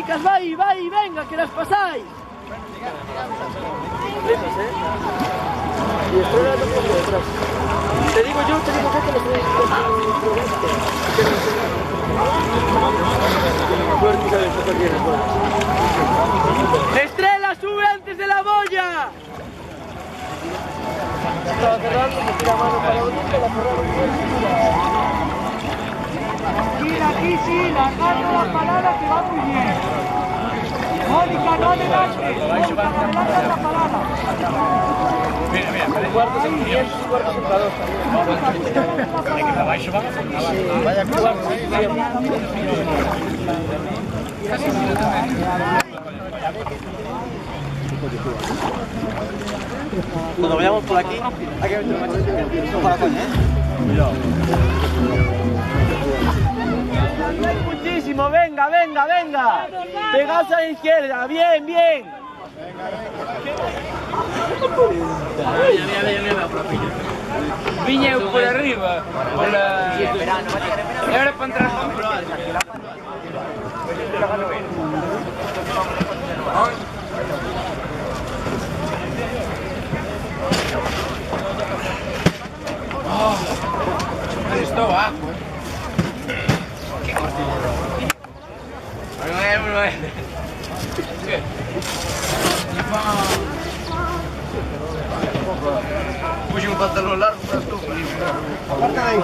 chicas, vai, venga, que las pasáis. Y espera un poco detrás. Te digo yo que lo Estrella, sube antes de la boya. Estaba cerrando, me tira mano para la bonita, la cerraron bien. Aquí, sí, largando la parada que va muy bien. Mónica, no adelante. Mónica, adelanta la parada. Mira. Cuartos en 500 y cuartos en 2. Vaya cuartos. Cuando vayamos por aquí, hay que meter un para coña, Cuidado. Muchísimo, venga. Pegaos a la izquierda, bien. Mira, Viña por arriba, por la... Y ahora para entrar esto va. Qué cortilla. Muy bien. Puse un pantalón largo para tú. Aparta de ahí.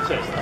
Sexta.